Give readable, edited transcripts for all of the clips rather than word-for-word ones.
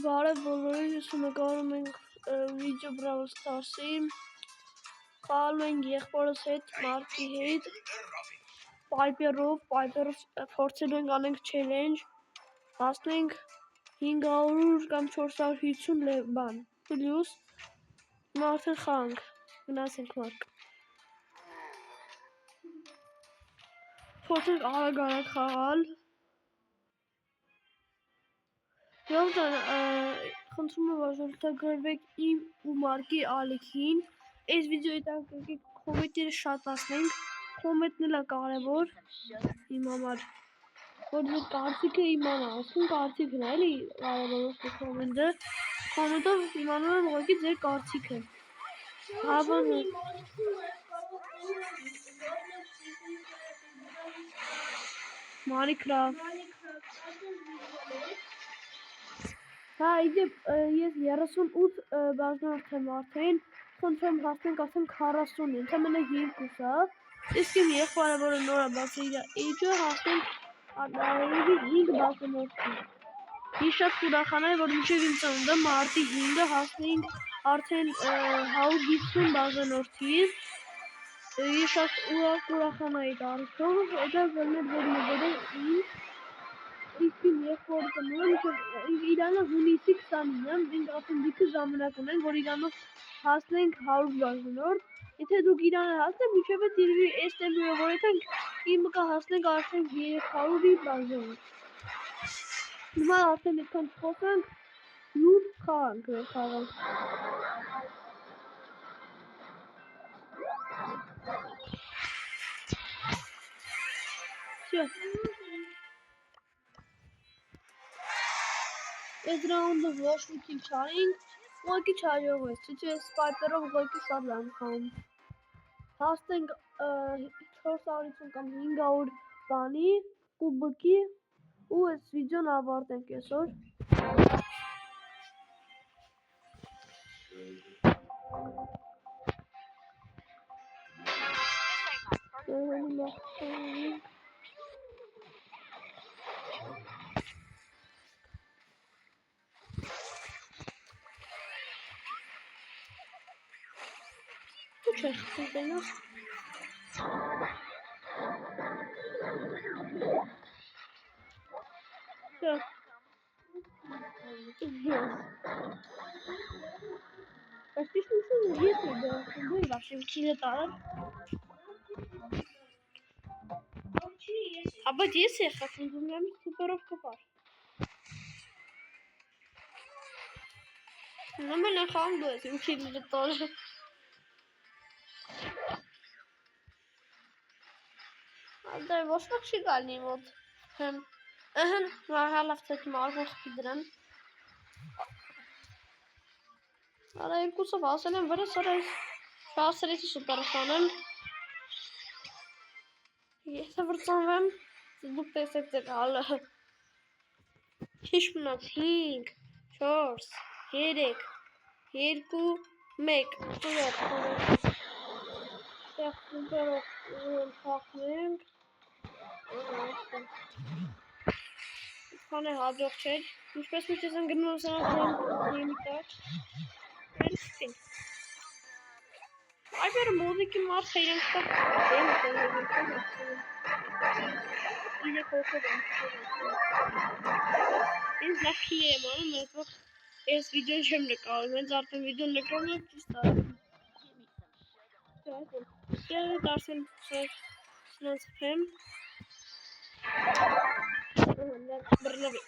Բարև բոլորին, նկարում ենք վիդեո Brawl Stars-ի, խաղալու ենք եղբորս հետ, Մարկի հետ, Պայպերով փորձելու ենք անենք չելենջ, հասնենք 500 կամ 450 բան, պլյուս, հիմա արդեն խաղանք, գնացենք Մարկ։ Փորձենք արագ խաղալ։ Ժողովուրդ, խնդրում եմ աջակցեք իմ ու Մարկի ալիքին։ Այս վիդեոյի տակ եկեք կոմենտները շատացնենք։ Կոմենտն էլ է կարևոր իմ համար, որ ձեր կարծիքը իմանամ, ասում կարծիքն է, էլի կարևոր է կոմենտը։ Կոմենտով իմանում եմ ուղղակի ձեր կարծիքը։ Հավանը Minecraft Հա, իդեպ ես 38 բաժնորդ եմ արդեն, խնդրեմ հասնենք արդեն 40-ին, ընդամենը 2 է, իսկ իմ եղբայրը, որը նոր է բացել իր էջը, հասնենք 5 բաժնորդի։ Ես շատ կուրախանայի, որ մինչև իմ ծնունդը մարտի 5-ը հասնենք արդեն 150 բաժնորդի։ Ես շատ կուրախանայի տարիքով, հետո գլներ որ նվերը ինձ իսկ իմ եղբորը ծնունդը իրանը հունիսի 29-ը, մենք արդեն դիքը ժամանակ ունենք, որ իրանով հասնենք 100 բաժնորդ, եթե դուք իրանը հասնեք, մինչև է տիրվի այս տեմպը, որ եթե իմը կա հասնենք արդեն 300-ի բաժնորդ։ Հիմա արդեն այդքան չխոսանք, յուր խաղանք խաղանք։ Всё. Այս ռաունդը ոչ մի քիլ չարինք, ուղղակի չարյողվեց, չէ այս սպայպերով ուղղակի շատ լավ խաղում։ Հասնենք 450 կամ 500 բանի, կուբկի ու այս վիդեոն ավարտենք այսօր։ Չէ, խնդրենաս։ Չէ։ Բայց ճիշտ ես եմ դու վաշիմ քիլը տարան։ Աբա ես եղա դու սուպերով կպար։ Նամել են խաղում դու ես իմ քիլը տարը։ Դա ոչ ոք չի գալնի մոտ։ Ըհն, հալավ ցեք մարմող դրան։ Արա երկուսով ասել եմ վրա սարայ։ Շասրեցի սուպերֆանն։ Եթե վրծանվեմ, դուք տեսեք ձեր հալը։ Քիչ մնա 5, 4, 3, 2, 1, խաղնենք։ Քան է հաջող չէր, ինչպես միշտ եմ գնում սրանք տակ։ Այբերը մոզիկի մարդ է իրենք տակ։ Իրե կողքով եմ։ Ինձ լախի եմ անում, ես որ այս վիդեոն չեմ նկարում, հենց արդեն վիդեոն նկարում եմ ճիշտ արում։ Դե դարձել սրանց փեմ։ Բռնվի։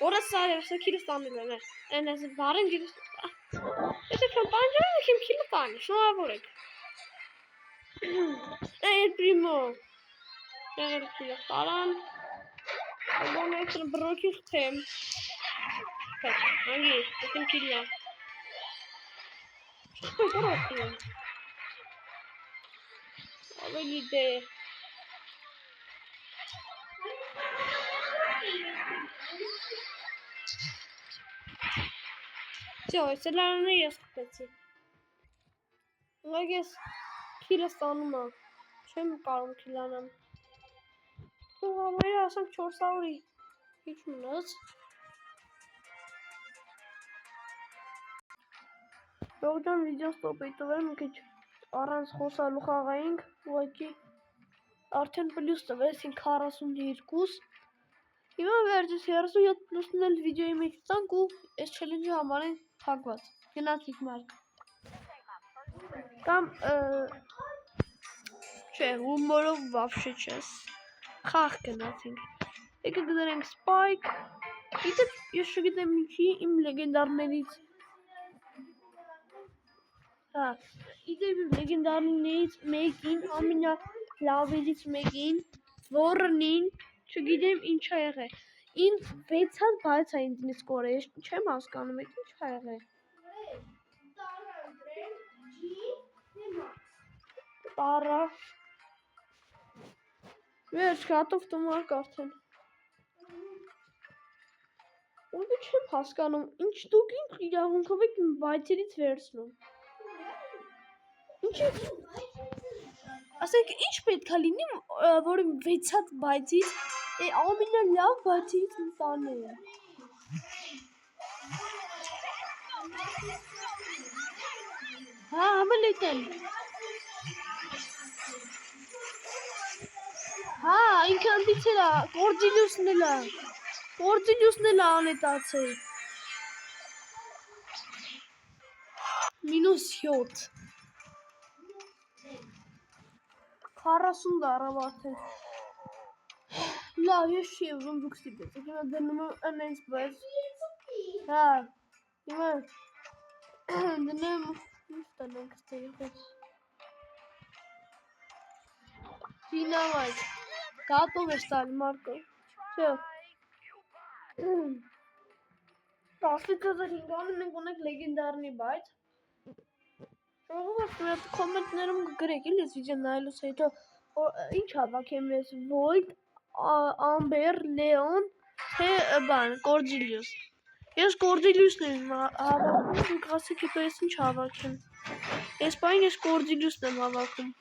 Որը սարը քիլը ստանել եմ։ Այն այս բարեն գիրս։ Եթե քան պանջրում եք իմ քիլը տանի, շնորհավորեք։ El primo։ Դեղեր քիլը տարան։ Աբոն էքրը բրոքի խթեմ։ Անգի, եկեմ քիլը։ Բրոքի։ Ավելի դե։ Всё, սելարանը ես խփեցի։ Ուղղակի քիլը ստանում եմ։ Չեմ կարող քիլանամ։ Ու համարյա ասենք 400-ի։ Ինչ մնաց։ Ողջան վիդեո ստոպ էի տվել, մի քիչ առանց խոսալու խաղայինք, ուղղակի արդեն պլյուս տվեցին 42։ Հիմա վերջից 37 պլյուսն էլ վիդեոյի մեջ տանք ու այս չելենջի համար են թակված։ Գնացիք մարդ։ Կամ չէ, հումորով վավշե չես։ Խաղ գնացինք։ Եկը գներենք Spike։ Գիտեք, ես չգիտեմ ինչի իմ լեգենդարներից իդեպ լեգենդարներից մեկին, ամենա լավերից մեկին, որնին, չգիտեմ ինչ ա եղել։ Ինձ 600 բայց ա ինձնից կորել, ես չեմ հասկանում, ինչ ա եղել։ Տարա։ Վերջ, հատով տմարկ արդեն։ Ուղղակի չեմ հասկանում, ինչ դուք ինչ իրավունքով եք բայցերից վերցնում։ Ինչի ասենք ինչ պետք է լինի, որ 600 բայցից ամենալավ բայցերից մի տանը է։ Հա, համելետել։ Հա, ինքը ընդիցել է, Կորջիլյուսն էլ է անետացել։ -7 40 դարավ արդեն։ Լավ, ես չի ուզում դուք ստիպեցիք, հիմա դնում եմ անենց բայց։ Հա, հիմա դնեմ ինչ տնենք ստեղից։ Դինամայտ, գատով ես տալի Մարկո, չէ։ 10500 մենք ունենք լեգենդարնի բայց։ Ժողովուրդ կոմենտներում գրեք, էլի այս վիդեոն նայելուց հետո ինչ հավաքեմ ես Void, Amber, Leon, թե բան, Կորջիլյուս։ Ես Կորջիլյուսն եմ հավաքում, դուք ասեք հետո ես ինչ հավաքեմ։ Այս պահին ես Կորջիլյուսն եմ հավաքում։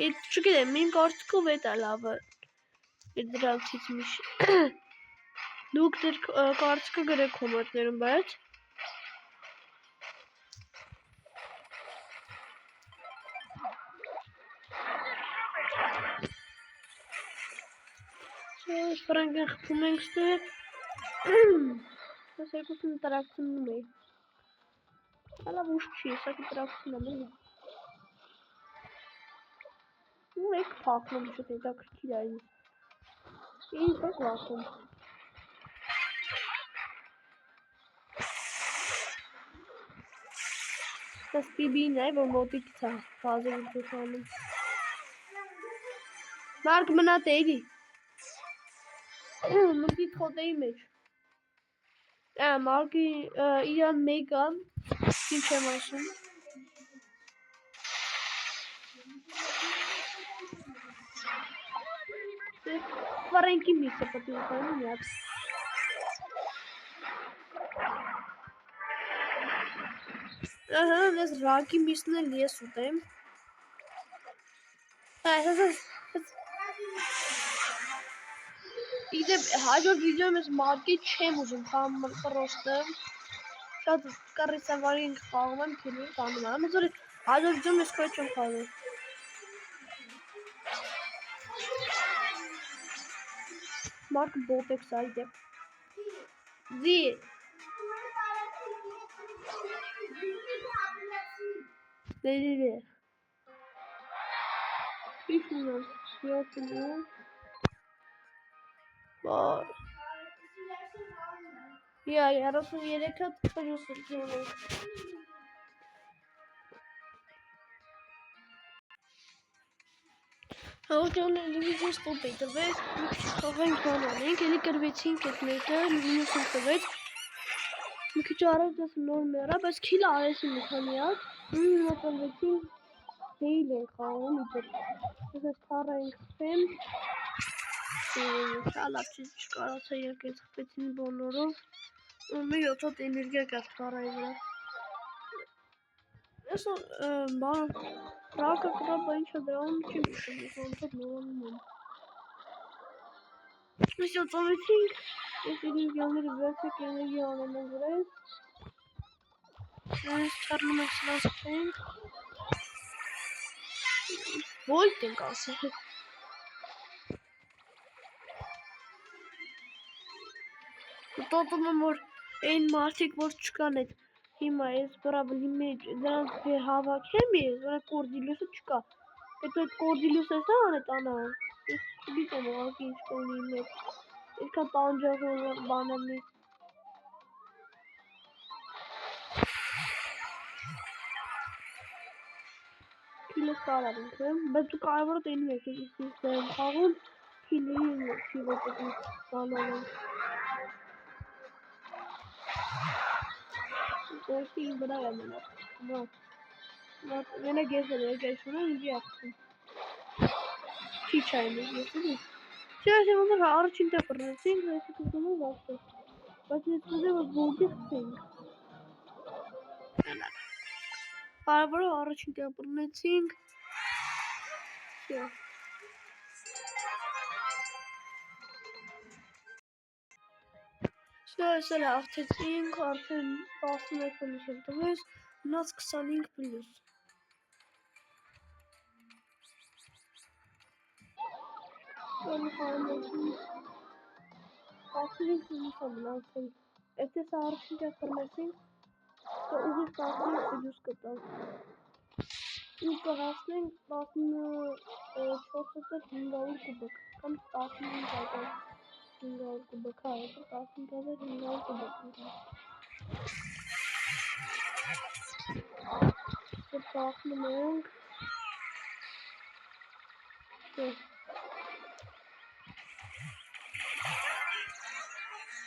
Այդ չգիտեմ, իմ կարծիքով էդ է լավը։ Այդ դրանցից մի դուք դեր կարծիքը գրեք կոմենտներում, բայց Frank են խփում ենք ստեղ։ Ես երկուսն տրակցնում էի։ Հալավ ուշ չի, ես ակի տրակցնում եմ էլի։ Ուր եք փախնում շատ հետաքրքիր է ինձ։ Ինձ եք վախում։ Դա Սպիբին է, որ մոտիկից է բազել դուխանում։ Մարկ մնա տերի։ Մտի թոտեի մեջ։ Մարկի իրան մեկան, ինչ եմ ասում։ Ֆարենկի միսը պտի ուտանում միակ։ Ահա, ես ռակի միսն էլ ես ուտեմ։ Իդեպ հաջորդ վիդեոյում ես Մարկի չեմ ուզում խաղում պրոստը։ Շատ կռիսավարի ենք խաղում եմ, քիլի կանում եմ, որ հաջորդ վիդեոյում ես քո չեմ խաղում։ Մարկ բոտեքս է իդեպ։ Ձի։ Դե։ Ինչ ունեմ, 7 ունեմ։ Ja, 33-ը պլյուս ունեմ։ Հաղորդյանը վիդեո ստոպ էի տվեց, խաղանք բան անենք, էլի կրվեցինք էդ մեկը, մինուսին տվեց։ Մի քիչ առաջ դες նոր մեռա, բայց քիլ արեցին մի քանի հատ, հիմա կրվեցին, հեյլ ենք խաղում իդեպ։ Ես քառը ենք խփեմ։ Շալավ չկարացա եկեց խփեցին բոլորով։ Մի 7 հատ էներգիա կար քառայի վրա։ Ես բան ռակը կրաբը ինչա դրանում չեմ հիշում, ես ոնց նորանում եմ։ Ես ծովեցինք, ես էներգիաները վերցեք էներգիա անեմ վրայից։ Չառնում ենք սրասկային։ Վոլտ ենք ասել։ Տոտում եմ, որ այն մարդիկ, որ չկան այդ հիմա այս բրաբլի մեջ, դրանց վեր հավաքեմ ես, որ այդ կորդիլյուսը չկա։ Հետո այդ կորդիլյուսը սա անետ անան, ես չգիտեմ ուղղակի ինչ կողնի մեջ, երկան տանջախ բանանի։ Քիլս կարար ինքեմ, բայց դու կարևորը տենում եք, ես եմ խաղում, քիլերի չի ոպետի բանան եմ։ Որքի իմ վրա եմ մնար, մենակ ես եմ եկել շունեմ, ինձի աղթում։ Չի չայնի, ես եմ ես։ Չէ, ոնց է առաջին տեղ բռնեցինք, ես կգնում եմ վաստը։ Բայց ես կուզեմ, որ բողջի խցենք։ Կարևորը առաջին տեղ բռնեցինք։ Չէ։ Ես էլ աղթեցինք, արդեն 11 պլյուս եմ տվես, մնաց 25 պլյուս։ Ասինք պլյուս եմ մնացել, էտես առաջին տեղ բռնեցինք, ուղիղ 15 պլյուս կտավ։ Ու կհասնենք 14,500 կուբոկ, կամ 15,500 կուբոկ, հա, 15,500 կուբոկ ընկավ։ Որ կախնում ենք,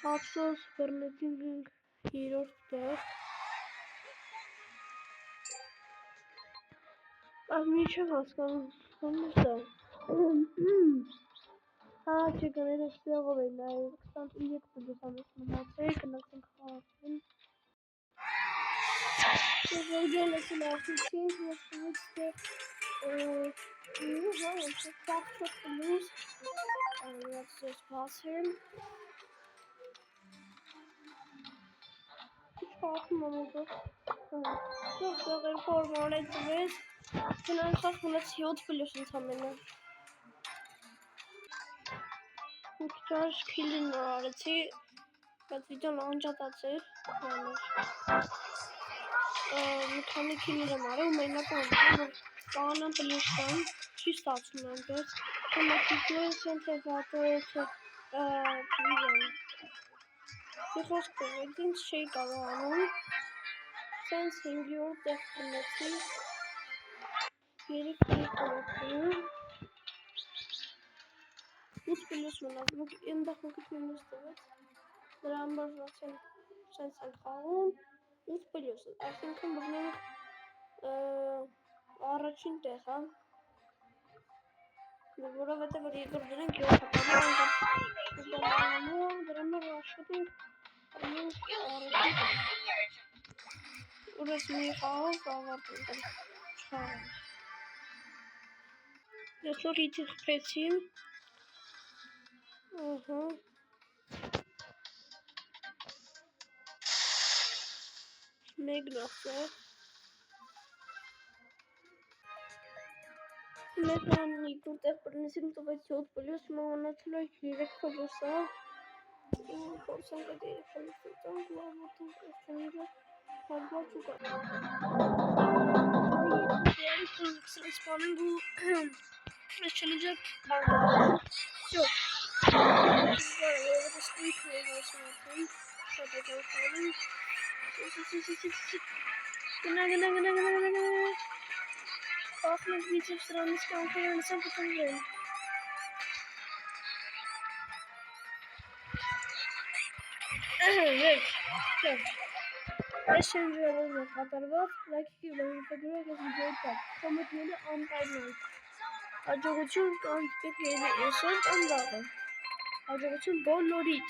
Ափսոս բռնեցինք 3-րդ տեղ։ Բայց մի չեմ հասկանում, ոնց է։ Հա, չէ, գնել ես տեղով է նայել, 23 պլյուս ամես մնացել, գնացինք խաղացին։ Ողջույն լսել աղթեցինք, ես ոչ տեղ, հա, ես 4 պլյուս, ես բացել։ Ինչ խաղում եմ ուզով։ Դող երկու օր մորել տվես, գնան խաղ մնաց 7 պլյուս ընդամենը։ Ու քիչ քիլին նոր արեցի, բայց վիդեոն անջատած էր, մի քանի քիլեր եմ արել ու մենակ եմ, որ կանան պլյուս տան, չի ստացվում այնպես, համակիքներս են թե վատոյը, թե չվիզան։ Մի խոսքը, այդ ինձ չէի կարող անում, սենց 5-րդ տեղ բռնեցի, 3 պլյուս բռնեցի, 8 պլյուս մնաց, ընդեղ մի քիչ մինուս տվեց, դրա համար վացել սենց են խաղում, 8 պլյուս, այսինքն բռնենք առաջին տեղ, հա, որովհետև որ երկրորդ դրանք 7 հատարում դրա համար աշխատենք բռնենք առաջին տեղ, որ ես մի խաղով ավարտենք չխաղեմ։ Ես որ իդի խպեցի, մեկ նոխը, մեկ նան երկրորդ տեղ բռնեցինք տվեց 7 պլյուս, մոնացել է 3 պլյուսը, փորձենք այդ 3 պլյուսը տանք ու ավարտենք այս չանիջը հալբա չուկա։ Սենց պանենք ու այս չանիջը բանգարենք։ Всё։ Որովհետև սկույթը է ասում, շատ է կալխանում։ Գնա։ Կախնենք վիցև սրանից կանքերը նսան պտնվեն։ Եկ, այս շենջերով է խատարված, լայքիքի վլավիպեդուրակ ես վիդեոյ տակ, կոմետները անպայման։ Հաջողություն կանտպեք եվի էսոն կամ վաղը։ Հաջողություն բոլորիդ։